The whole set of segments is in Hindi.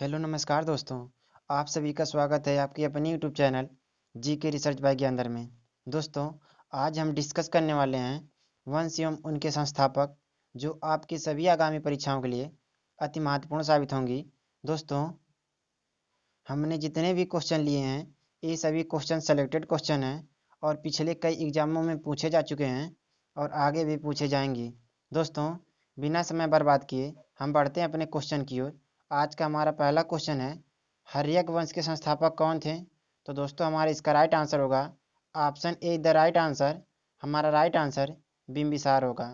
हेलो नमस्कार दोस्तों। आप सभी का स्वागत है आपकी अपनी यूट्यूब चैनल जी के रिसर्च बाय के अंदर में। दोस्तों, आज हम डिस्कस करने वाले हैं वंश एवं उनके संस्थापक, जो आपकी सभी आगामी परीक्षाओं के लिए अति महत्वपूर्ण साबित होंगी। दोस्तों, हमने जितने भी क्वेश्चन लिए हैं ये सभी क्वेश्चन सेलेक्टेड क्वेश्चन हैं और पिछले कई एग्जामों में पूछे जा चुके हैं और आगे भी पूछे जाएंगे। दोस्तों, बिना समय बर्बाद किए हम बढ़ते हैं अपने क्वेश्चन की ओर। आज का हमारा पहला क्वेश्चन है, हर्यक वंश के संस्थापक कौन थे? तो दोस्तों, हमारा इसका राइट आंसर होगा option A the right answer. हमारा राइट आंसर बिंबिसार होगा।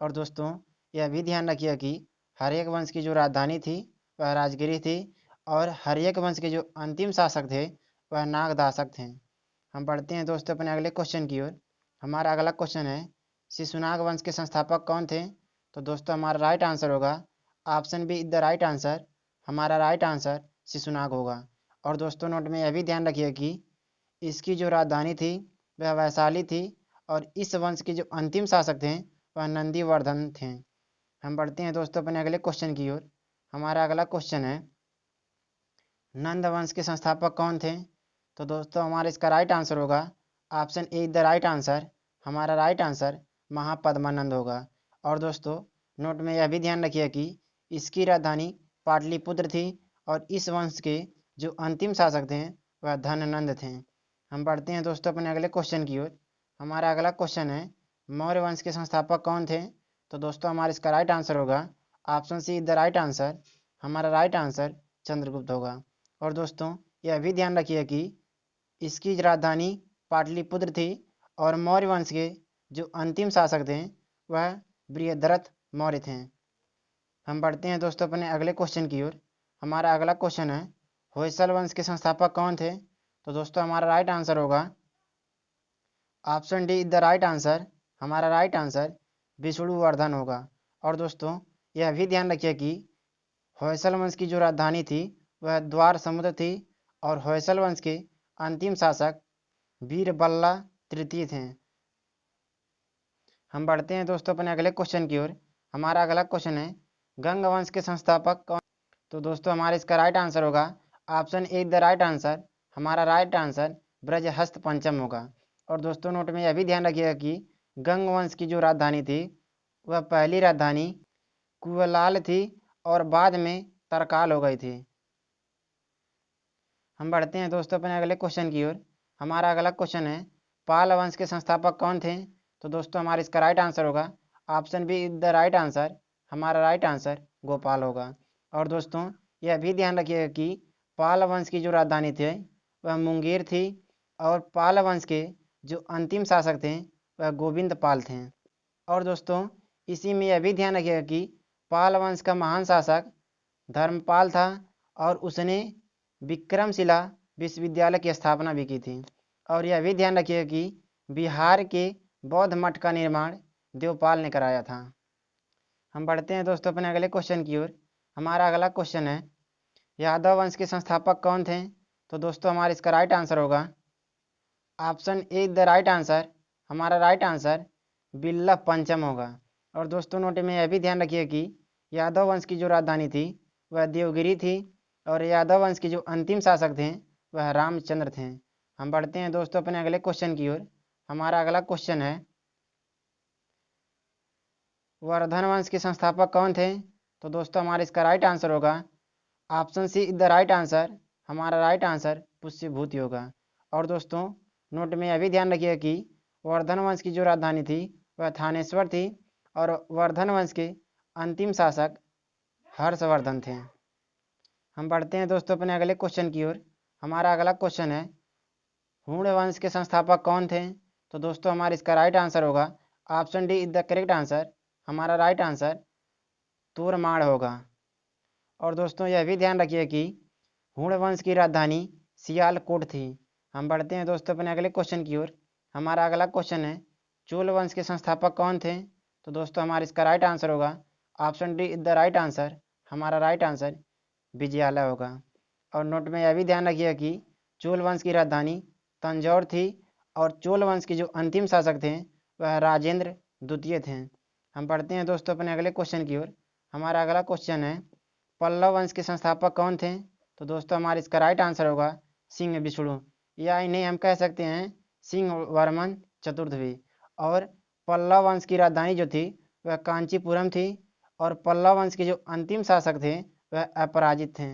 और दोस्तों, यह भी ध्यान रखिए कि हर्यक वंश की जो राजधानी थी वह राजगिरी थी और हर्यक वंश के जो अंतिम शासक थे वह नागदासक थे। हम बढ़ते हैं दोस्तों अपने अगले क्वेश्चन की ओर। हमारा अगला क्वेश्चन है, शिशुनाग वंश के संस्थापक कौन थे? तो दोस्तों, हमारा राइट आंसर होगा option be the right answer. हमारा राइट आंसर शिशुनाग होगा। और दोस्तों, नोट में यह भी ध्यान रखिए कि इसकी जो राजधानी थी वह वैशाली थी और इस वंश के जो अंतिम शासक थे वह नंदीवर्धन थे। हम बढ़ते हैं दोस्तों अपने अगले क्वेश्चन की ओर। हमारा अगला क्वेश्चन है, नंद वंश के संस्थापक कौन थे? तो दोस्तों, हमारा इसका राइट आंसर होगा option A the right answer. हमारा राइट आंसर महापद्मानंद होगा। और दोस्तों, नोट में यह भी ध्यान रखिए कि इसकी राजधानी पाटलिपुत्र थी और इस वंश के जो अंतिम शासक थे वह धननंद थे। हम बढ़ते हैं दोस्तों अपने अगले क्वेश्चन की ओर। हमारा अगला क्वेश्चन है, मौर्य वंश के संस्थापक कौन थे? तो दोस्तों, हमारा इसका राइट आंसर होगा option see the right answer. हमारा राइट आंसर चंद्रगुप्त होगा। और दोस्तों, यह भी ध्यान रखिए कि इसकी राजधानी पाटलिपुत्र थी और मौर्य वंश के जो अंतिम शासक थे वह बृहद्रथ मौर्य थे। हम बढ़ते हैं दोस्तों अपने अगले क्वेश्चन की ओर। हमारा अगला क्वेश्चन है, होयसल वंश के संस्थापक कौन थे? तो दोस्तों, हमारा राइट आंसर होगा option D the right answer. हमारा राइट आंसर विष्णुवर्धन होगा। और दोस्तों, यह भी ध्यान रखिए कि होयसल वंश की जो राजधानी थी वह द्वार समुद्र थी और होयसल वंश के अंतिम शासक बीरबल्ला तृतीय थे। हम बढ़ते हैं दोस्तों अपने अगले क्वेश्चन की ओर। हमारा अगला क्वेश्चन है, गंग वंश के संस्थापक कौन? तो दोस्तों, हमारा इसका राइट आंसर होगा option A the right answer. हमारा राइट आंसर ब्रजहस्त पंचम होगा। और दोस्तों, नोट में यह भी ध्यान रखिएगा कि गंग वंश की जो राजधानी थी वह पहली राजधानी कुवलाल थी और बाद में तरकाल हो गई थी। हम बढ़ते हैं दोस्तों अपने अगले क्वेश्चन की ओर। हमारा अगला क्वेश्चन है, पाल वंश के संस्थापक कौन थे? तो दोस्तों, हमारा इसका राइट आंसर होगा option be the right answer. हमारा राइट आंसर गोपाल होगा। और दोस्तों, यह भी ध्यान रखिएगा कि पाल वंश की जो राजधानी थी वह मुंगेर थी और पाल वंश के जो अंतिम शासक थे वह गोविंद पाल थे। और दोस्तों, इसी में यह भी ध्यान रखिएगा कि पाल वंश का महान शासक धर्मपाल था और उसने विक्रमशिला विश्वविद्यालय की स्थापना भी की थी। और यह भी ध्यान रखिएगा कि बिहार के बौद्ध मठ का निर्माण देवपाल ने कराया था। हम बढ़ते हैं दोस्तों अपने अगले क्वेश्चन की ओर। हमारा अगला क्वेश्चन है, यादव वंश के संस्थापक कौन थे? तो दोस्तों, हमारा इसका राइट आंसर होगा option A the right answer. हमारा राइट आंसर बिल्लभ पंचम होगा। और दोस्तों, नोट में यह भी ध्यान रखिए कि यादव वंश की जो राजधानी थी वह देवगिरी थी और यादव वंश के जो अंतिम शासक थे वह रामचंद्र थे। हम बढ़ते हैं दोस्तों अपने अगले क्वेश्चन की ओर। हमारा अगला क्वेश्चन है, वर्धन वंश के संस्थापक कौन थे? तो दोस्तों, हमारा इसका राइट आंसर होगा option see the right answer. हमारा राइट आंसर पुष्यभूति होगा। और दोस्तों, नोट में यह भी ध्यान रखिए कि वर्धन वंश की जो राजधानी थी वह थानेश्वर थी और वर्धन वंश के अंतिम शासक हर्षवर्धन थे। हम बढ़ते हैं दोस्तों अपने अगले क्वेश्चन की ओर। हमारा अगला क्वेश्चन है, हूण वंश के संस्थापक कौन थे? तो दोस्तों, हमारा इसका राइट आंसर होगा option D the correct answer. हमारा राइट आंसर तोरमाड़ होगा। और दोस्तों, यह भी ध्यान रखिए कि हूण वंश की राजधानी सियालकोट थी। हम बढ़ते हैं दोस्तों अपने अगले क्वेश्चन की ओर। हमारा अगला क्वेश्चन है, चोल वंश के संस्थापक कौन थे? तो दोस्तों, हमारा इसका राइट आंसर होगा option D the right answer. हमारा राइट आंसर विजयालय होगा। और नोट में यह भी ध्यान रखिएगा कि चोल वंश की राजधानी तंजौर थी और चोल वंश के जो अंतिम शासक थे वह राजेंद्र द्वितीय थे। हम बढ़ते हैं दोस्तों अपने अगले क्वेश्चन की ओर। हमारा अगला क्वेश्चन है, पल्लव वंश के संस्थापक कौन थे? तो दोस्तों हमारा इसका राइट आंसर होगा सिंह विष्णु, या इन्हें हम कह सकते हैं सिंह वर्मन चतुर्थ भी। और पल्लव वंश की राजधानी जो थी वह कांचीपुरम थी, और पल्लव वंश के जो अंतिम शासक थे वह अपराजित थे।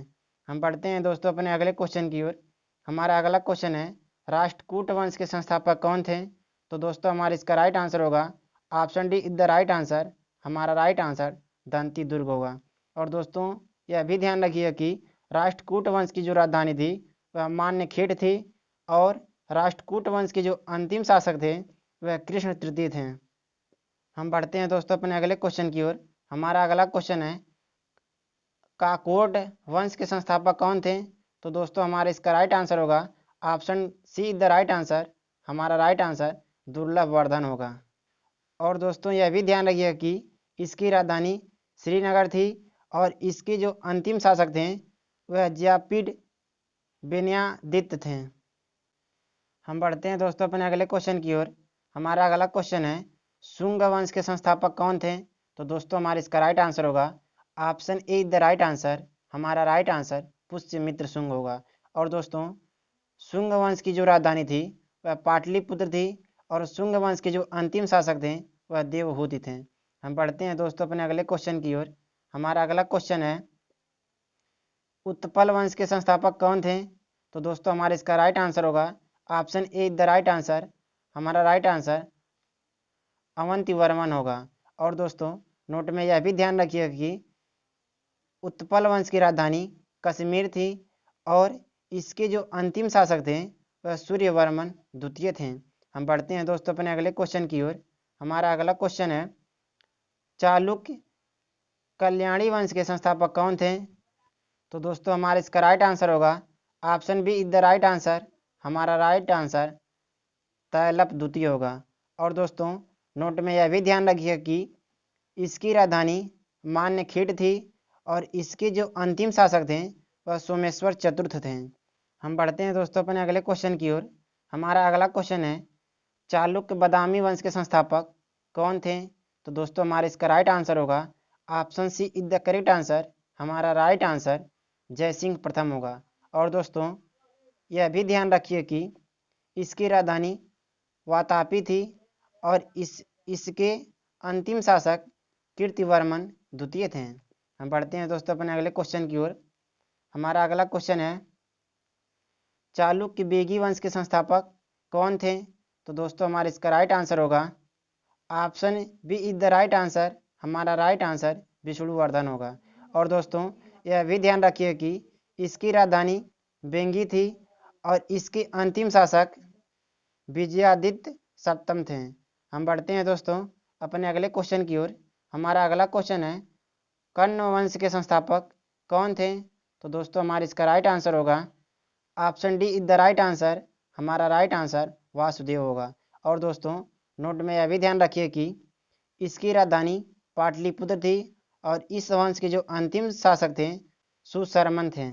हम पढ़ते हैं दोस्तों अपने अगले क्वेश्चन की ओर। हमारा अगला क्वेश्चन है राष्ट्रकूट वंश के संस्थापक कौन थे? तो दोस्तों हमारा इसका राइट आंसर होगा option D is the right answer. हमारा राइट आंसर दंती दुर्ग होगा। और दोस्तों यह भी ध्यान रखिए कि राष्ट्रकूट वंश की जो राजधानी थी वह मान्यखेड़ थी, और राष्ट्रकूट वंश के जो अंतिम शासक थे वह कृष्ण तृतीय थे। हम बढ़ते हैं दोस्तों अपने अगले क्वेश्चन की ओर। हमारा अगला क्वेश्चन है काकोड वंश के संस्थापक कौन थे? तो दोस्तों हमारा इसका राइट आंसर होगा option C is the right answer. हमारा राइट आंसर दुर्लभ वर्धन होगा। और दोस्तों यह भी ध्यान रखिएगा कि इसकी राजधानी श्रीनगर थी, और इसके जो अंतिम शासक थे वह ज्यापिड बेन्यादित्य थे। हम बढ़ते हैं दोस्तों अपने अगले क्वेश्चन की ओर। हमारा अगला क्वेश्चन है शुंग वंश के संस्थापक कौन थे? तो दोस्तों हमारा इसका राइट आंसर होगा option A is the right answer. हमारा राइट आंसर पुष्यमित्र शुंग होगा। और दोस्तों शुंग वंश की जो राजधानी थी वह पाटलिपुत्र थी, और शुंग वंश के जो अंतिम शासक थे वह देवहूति थे। हम बढ़ते हैं दोस्तों अपने अगले क्वेश्चन की ओर। हमारा अगला क्वेश्चन है उत्पल वंश के संस्थापक कौन थे? तो दोस्तों हमारा इसका राइट आंसर होगा option A is the right answer. हमारा राइट आंसर अवंती वर्मन होगा। और दोस्तों नोट में यह भी ध्यान रखिएगा कि उत्पल वंश की राजधानी कश्मीर थी, और इसके जो अंतिम शासक थे वह सूर्यवर्मन द्वितीय थे। हम बढ़ते हैं दोस्तों अपने अगले क्वेश्चन की ओर। हमारा अगला क्वेश्चन है चालुक्य कल्याणी वंश के संस्थापक कौन थे? तो दोस्तों हमारा इसका राइट आंसर होगा option B is the right answer. हमारा राइट आंसर तैलप द्वितीय होगा। और दोस्तों नोट में यह भी ध्यान रखिए कि इसकी राजधानी मान्यखेड़ थी, और इसके जो अंतिम शासक थे वह सोमेश्वर चतुर्थ थे। हम बढ़ते हैं दोस्तों अपने अगले क्वेश्चन की ओर। हमारा अगला क्वेश्चन है चालुक्य बादामी वंश के संस्थापक कौन थे? तो दोस्तों हमारा इसका राइट आंसर होगा option C is the correct answer. हमारा राइट आंसर जयसिंह प्रथम होगा। और दोस्तों यह भी ध्यान रखिए कि इसकी राजधानी वातापी थी, और इसके अंतिम शासक कीर्तिवर्मन द्वितीय थे। हम बढ़ते हैं दोस्तों अपने अगले क्वेश्चन की ओर। हमारा अगला क्वेश्चन है चालुक्य बेगी वंश के संस्थापक कौन थे? तो दोस्तों हमारा इसका राइट आंसर होगा option B is the right answer. हमारा राइट आंसर विष्णुवर्धन होगा। और दोस्तों यह भी ध्यान रखिए कि इसकी राजधानी बेंगी थी, और इसके अंतिम शासक विजयादित्य सप्तम थे। हम बढ़ते हैं दोस्तों अपने अगले क्वेश्चन की ओर। हमारा अगला क्वेश्चन है कर्ण वंश के संस्थापक कौन थे? तो दोस्तों हमारा इसका राइट आंसर होगा option D is the right answer. हमारा राइट आंसर वासुदेव होगा। और दोस्तों नोट में यह भी ध्यान रखिए कि इसकी राजधानी पाटलिपुत्र थी, और इस वंश के जो अंतिम शासक थे सुशर्मन थे।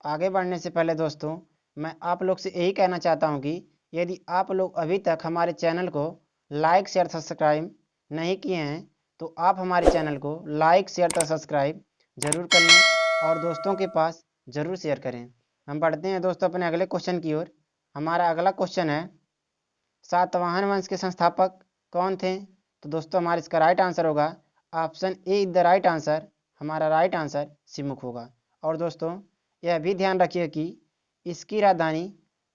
आगे बढ़ने से पहले दोस्तों मैं आप लोग से यही कहना चाहता हूँ कि यदि आप लोग अभी तक हमारे चैनल को लाइक शेयर सब्सक्राइब नहीं किए हैं तो आप हमारे चैनल को लाइक शेयर तथा सब्सक्राइब जरूर कर लें, और दोस्तों के पास जरूर शेयर करें। हम बढ़ते हैं दोस्तों अपने अगले क्वेश्चन की ओर। हमारा अगला क्वेश्चन है सातवाहन वंश के संस्थापक कौन थे? तो दोस्तों हमारा इसका राइट आंसर होगा option A is the right answer. हमारा राइट आंसर सिमुख होगा। और दोस्तों यह भी ध्यान रखिए कि इसकी राजधानी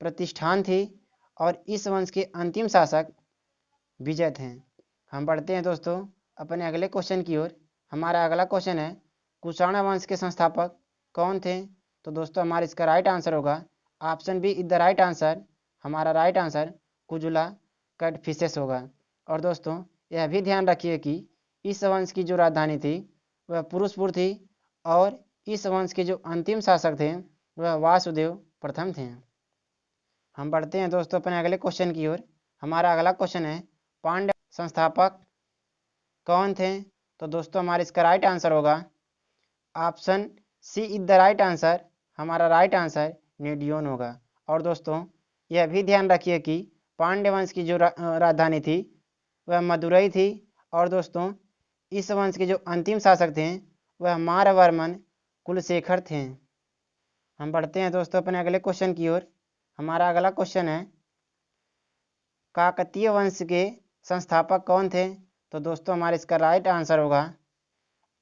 प्रतिष्ठान थी, और इस वंश के अंतिम शासक विजय थे। हम बढ़ते हैं दोस्तों अपने अगले क्वेश्चन की ओर। हमारा अगला क्वेश्चन है कुषाण वंश के संस्थापक कौन थे? तो दोस्तों हमारा इसका राइट आंसर होगा option B is the right answer. हमारा राइट आंसर कुजुला कैडफिसेस होगा। और दोस्तों यह भी ध्यान रखिए कि इस वंश की जो राजधानी थी वह पुरुषपुर थी, और इस वंश के जो अंतिम शासक थे वह वासुदेव प्रथम थे। हम बढ़ते हैं दोस्तों अपने अगले क्वेश्चन की ओर। हमारा अगला क्वेश्चन है पांड्य संस्थापक कौन थे? तो दोस्तों हमारा इसका राइट आंसर होगा option C is the right answer. हमारा राइट आंसर नेडियोन होगा। और दोस्तों यह भी ध्यान रखिए कि पांड्य वंश की जो राजधानी थी वह मदुरई थी, और दोस्तों इस वंश के जो अंतिम शासक थे वह मारवर्मन कुलशेखर थे। हम बढ़ते हैं दोस्तों अपने अगले क्वेश्चन की ओर। हमारा अगला क्वेश्चन है, काकतीय वंश के संस्थापक कौन थे? तो दोस्तों हमारा इसका राइट आंसर होगा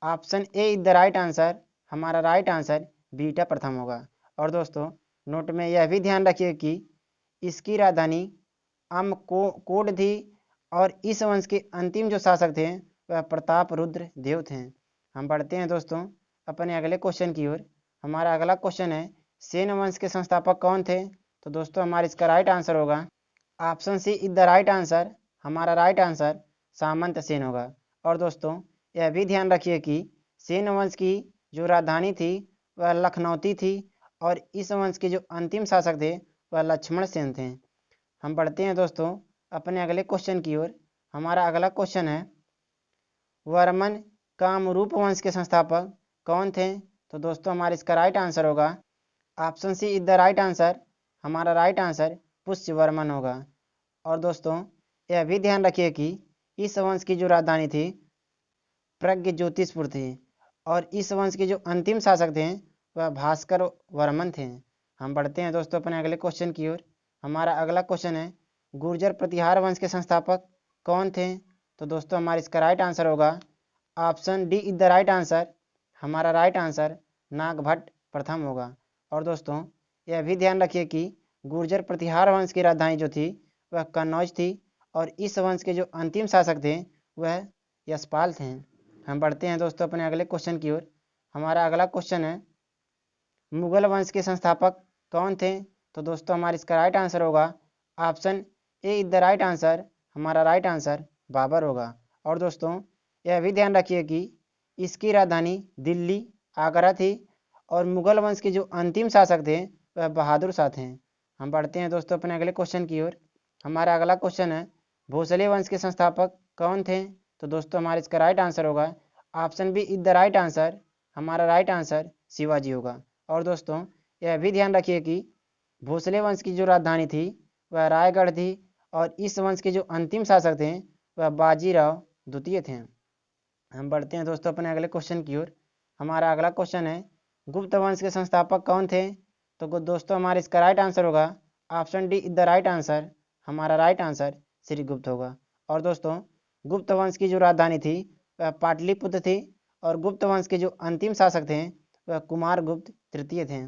option A is the right answer. हमारा राइट आंसर बीटा प्रथम होगा। और दोस्तों नोट में यह भी ध्यान रखिए कि इसकी राजधानी कोड थी और इस वंश के अंतिम जो शासक थे वह प्रताप रुद्र देव थे। हम बढ़ते हैं दोस्तों अपने अगले क्वेश्चन की ओर। हमारा अगला क्वेश्चन है, सेन वंश के संस्थापक कौन थे? तो दोस्तों हमारा इसका राइट आंसर होगा option C is the right answer. हमारा राइट आंसर सामंत सेन होगा। और दोस्तों यह भी ध्यान रखिए कि सेन वंश की जो राजधानी थी वह लखनौती थी और इस वंश के जो अंतिम शासक थे वह लक्ष्मण सेन थे। हम बढ़ते हैं दोस्तों अपने अगले क्वेश्चन की ओर। हमारा अगला क्वेश्चन है, वर्मन कामरूप वंश के संस्थापक कौन थे? तो दोस्तों हमारा इसका राइट आंसर होगा option C is the right answer. हमारा राइट आंसर पुष्यवर्मन होगा। और दोस्तों यह भी ध्यान रखिए कि इस वंश की जो राजधानी थी प्रज्ञ ज्योतिषपुर थी और इस वंश के जो अंतिम शासक थे वह भास्कर वर्मन थे। हम बढ़ते हैं दोस्तों अपने अगले क्वेश्चन की ओर। हमारा अगला क्वेश्चन है, गुर्जर प्रतिहार वंश के संस्थापक कौन थे? तो दोस्तों हमारा इसका राइट आंसर होगा option D is the right answer. हमारा राइट आंसर नागभट्ट प्रथम होगा। और दोस्तों यह भी ध्यान रखिए कि गुर्जर प्रतिहार वंश की राजधानी जो थी वह कन्नौज थी और इस वंश के जो अंतिम शासक थे वह यशपाल थे। हम बढ़ते हैं दोस्तों अपने अगले क्वेश्चन की ओर। हमारा अगला क्वेश्चन है, मुगल वंश के संस्थापक कौन थे? तो दोस्तों हमारा इसका राइट आंसर होगा option A is the right answer. हमारा राइट आंसर बाबर होगा। और दोस्तों यह भी ध्यान रखिए कि इसकी राजधानी दिल्ली आगरा थी और मुगल वंश के जो अंतिम शासक थे वह बहादुर शाह थे। हम बढ़ते हैं दोस्तों अपने अगले क्वेश्चन की ओर। हमारा अगला क्वेश्चन है, भोसले वंश के संस्थापक कौन थे? तो दोस्तों हमारा इसका राइट आंसर होगा option B is the right answer. हमारा राइट आंसर शिवाजी होगा। और दोस्तों यह भी ध्यान रखिए कि भोसले वंश की जो राजधानी थी वह रायगढ़ थी और इस वंश के जो अंतिम शासक थे वह बाजीराव द्वितीय थे। हम बढ़ते हैं दोस्तों अपने अगले क्वेश्चन की ओर। हमारा अगला क्वेश्चन है, गुप्त वंश के संस्थापक कौन थे? तो दोस्तों हमारा इसका राइट आंसर होगा option D is the right answer. हमारा राइट आंसर श्रीगुप्त होगा। और दोस्तों गुप्त वंश की जो राजधानी थी वह पाटलिपुत्र थी और गुप्त वंश के जो अंतिम शासक थे वह कुमारगुप्त तृतीय थे।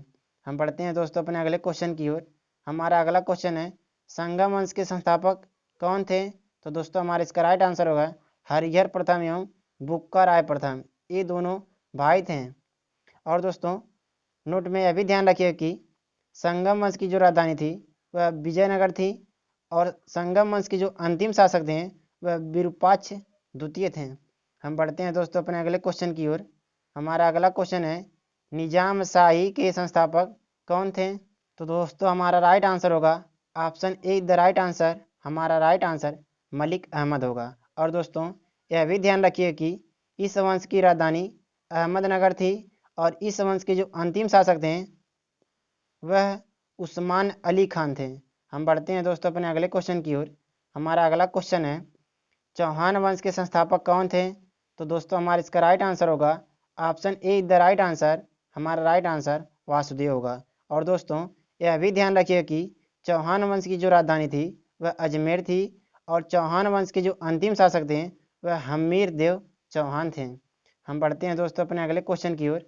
हम बढ़ते हैं दोस्तों अपने अगले क्वेश्चन की ओर। हमारा अगला क्वेश्चन है, संगम वंश के संस्थापक कौन थे? तो दोस्तों हमारा इसका राइट आंसर होगा हरिहर प्रथम एवं बुक्का राय प्रथम। ये दोनों भाई थे। और दोस्तों नोट में यह भी ध्यान रखिए कि संगम वंश की जो राजधानी थी वह विजयनगर थी और संगम वंश के जो अंतिम शासक थे वह विरूपाक्ष द्वितीय थे। हम बढ़ते हैं दोस्तों अपने अगले क्वेश्चन की ओर। हमारा अगला क्वेश्चन है, निजाम शाही के संस्थापक कौन थे? तो दोस्तों हमारा राइट आंसर होगा option A the right answer. हमारा राइट आंसर मलिक अहमद होगा। और दोस्तों यह भी ध्यान रखिए कि इस वंश की राजधानी अहमदनगर थी और इस वंश के जो अंतिम शासक थे वह उस्मान अली खान थे। हम बढ़ते हैं दोस्तों अपने अगले क्वेश्चन की ओर। हमारा अगला क्वेश्चन है, चौहान वंश के संस्थापक कौन थे? तो दोस्तों हमारा इसका राइट आंसर होगा option A the right answer. हमारा राइट आंसर वासुदेव होगा। और दोस्तों यह भी ध्यान रखिए कि चौहान वंश की जो राजधानी थी वह अजमेर थी और चौहान वंश के जो अंतिम शासक थे वह हमीर देव चौहान थे। हम बढ़ते हैं दोस्तों अपने अगले क्वेश्चन की ओर।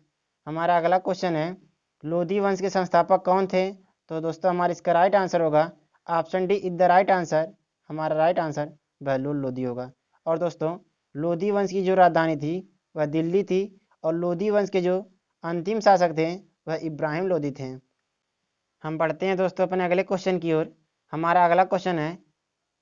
हमारा अगला क्वेश्चन है, लोधी वंश के संस्थापक कौन थे? तो दोस्तों हमारा इसका राइट आंसर होगा option D is the right answer. हमारा राइट आंसर बहलोल लोधी होगा। और दोस्तों लोधी वंश की जो राजधानी थी वह दिल्ली थी और लोधी वंश के जो अंतिम शासक थे वह इब्राहिम लोधी थे। हम बढ़ते हैं दोस्तों अपने अगले क्वेश्चन की ओर। हमारा अगला क्वेश्चन है,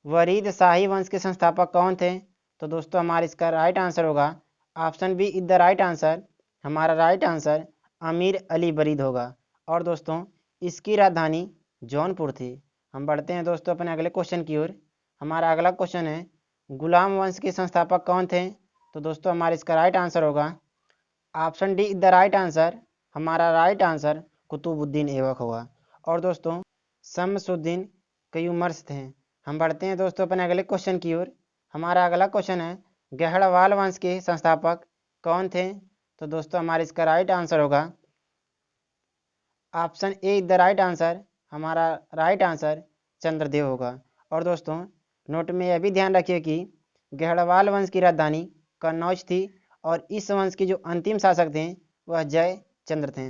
वरीद शाही वंश के संस्थापक कौन थे? तो दोस्तों हमारा इसका राइट आंसर होगा option B is the right answer. हमारा राइट आंसर अमीर अली वरीद होगा। और दोस्तों इसकी राजधानी जौनपुर थी। हम बढ़ते हैं दोस्तों अपने अगले क्वेश्चन की ओर। हमारा अगला क्वेश्चन है, गुलाम वंश के संस्थापक कौन थे? तो दोस्तों हमारा इसका राइट आंसर होगा option D is the right answer. हमारा राइट आंसर कुतुबुद्दीन ऐबक होगा। और दोस्तों शमसुद्दीन कयूमर्स थे। हम बढ़ते हैं दोस्तों अपने अगले क्वेश्चन की ओर। हमारा अगला क्वेश्चन है, गहड़वाल वंश के संस्थापक कौन थे? तो दोस्तों हमारा इसका राइट आंसर होगा option A the right answer, हमारा राइट आंसर चंद्रदेव होगा। और दोस्तों नोट में यह भी ध्यान रखिए कि गहड़वाल वंश की राजधानी कन्नौज थी और इस वंश के जो अंतिम शासक थे वह जयचंद्र थे।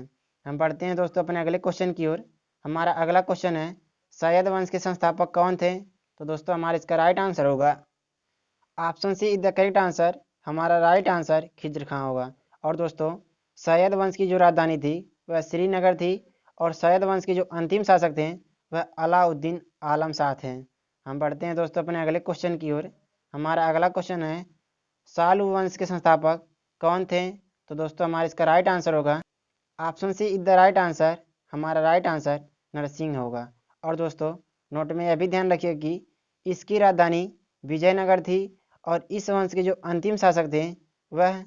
हम बढ़ते हैं दोस्तों अपने अगले क्वेश्चन की ओर। हमारा अगला क्वेश्चन है सैयद वंश के संस्थापक कौन थे? तो दोस्तों हमारा इसका राइट आंसर होगा option C is the correct answer, हमारा राइट आंसर खिज्र खां होगा। और दोस्तों सैयद वंश की जो राजधानी थी वह श्रीनगर थी और सैयद वंश के जो अंतिम शासक थे वह अलाउद्दीन आलम शाह थे। हम बढ़ते हैं दोस्तों अपने अगले क्वेश्चन की ओर। हमारा अगला क्वेश्चन है सालू वंश के संस्थापक कौन थे? तो दोस्तों हमारा इसका राइट आंसर होगा option C is the right answer, हमारा राइट आंसर नरसिंह होगा। और दोस्तों नोट में यह भी ध्यान रखिए कि इसकी राजधानी विजयनगर थी और इस वंश के जो अंतिम शासक थे वह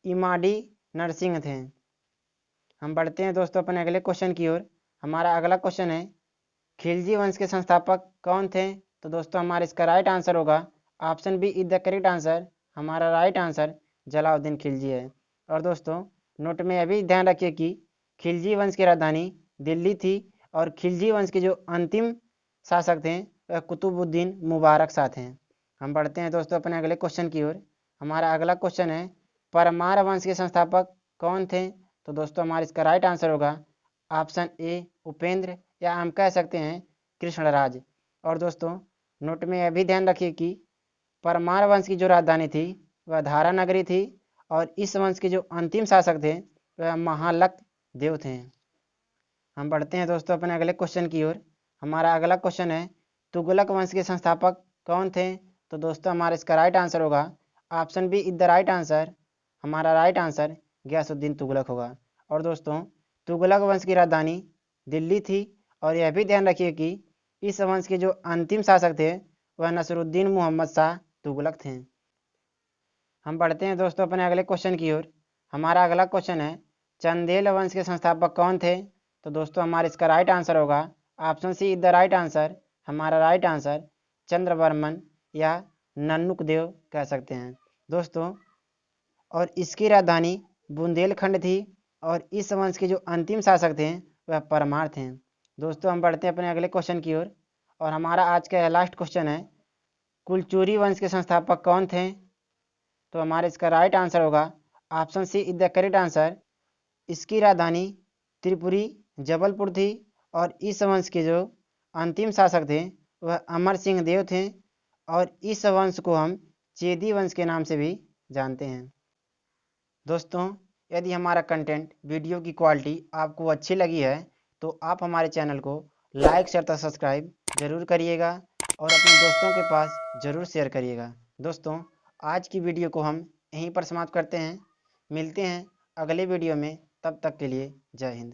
इमाडी नरसिंह थे। हम बढ़ते हैं दोस्तों अपने अगले क्वेश्चन की ओर। हमारा अगला क्वेश्चन है खिलजी वंश के संस्थापक कौन थे? तो दोस्तों हमारा इसका राइट आंसर होगा option B is the correct answer, हमारा राइट आंसर जलाउद्दीन खिलजी है। और दोस्तों नोट में यह भी ध्यान रखिए कि खिलजी वंश की राजधानी दिल्ली थी और खिलजी वंश के जो अंतिम शासक थे वह कुतुबुद्दीन मुबारक शाह थे। हम बढ़ते हैं दोस्तों अपने अगले क्वेश्चन की ओर। हमारा अगला क्वेश्चन है परमार वंश के संस्थापक कौन थे? तो दोस्तों हमारा इसका राइट आंसर होगा ऑप्शन ए उपेंद्र, या हम कह सकते हैं कृष्णराज। और दोस्तों नोट में यह भी ध्यान रखिए कि परमार वंश की जो राजधानी थी वह धारा नगरी थी और इस वंश के जो अंतिम शासक थे वह महालक देव थे। हम बढ़ते हैं दोस्तों अपने अगले क्वेश्चन की ओर। हमारा अगला क्वेश्चन है तुगलक वंश के संस्थापक कौन थे? तो दोस्तों हमारा इसका राइट आंसर होगा option B is the right answer, हमारा राइट आंसर गयासुद्दीन तुगलक होगा। और दोस्तों तुगलक वंश की राजधानी दिल्ली थी और यह भी ध्यान रखिए कि इस वंश के जो अंतिम शासक थे वह नसरुद्दीन मोहम्मद शाह तुगलक थे। हम बढ़ते हैं दोस्तों अपने अगले क्वेश्चन की ओर। हमारा अगला क्वेश्चन है चंदेल वंश के संस्थापक कौन थे? तो दोस्तों हमारा इसका राइट आंसर होगा option C is the right answer, हमारा राइट आंसर चंद्रवर्मन या नन्नुक देव कह सकते हैं दोस्तों। और इसकी राजधानी बुंदेलखंड थी और इस वंश के जो अंतिम शासक थे वह परमार थे। दोस्तों हम बढ़ते हैं अपने अगले क्वेश्चन की ओर और हमारा आज का लास्ट क्वेश्चन है कुलचुरी वंश के संस्थापक कौन थे? तो हमारा इसका राइट आंसर होगा option C is the correct answer. इसकी राजधानी त्रिपुरी जबलपुर थी और इस वंश के जो अंतिम शासक थे वह अमर सिंह देव थे और इस वंश को हम चेदी वंश के नाम से भी जानते हैं। दोस्तों यदि हमारा कंटेंट वीडियो की क्वालिटी आपको अच्छी लगी है तो आप हमारे चैनल को लाइक शेयर तथा सब्सक्राइब जरूर करिएगा और अपने दोस्तों के पास ज़रूर शेयर करिएगा। दोस्तों आज की वीडियो को हम यहीं पर समाप्त करते हैं, मिलते हैं अगले वीडियो में, तब तक के लिए जय हिंद।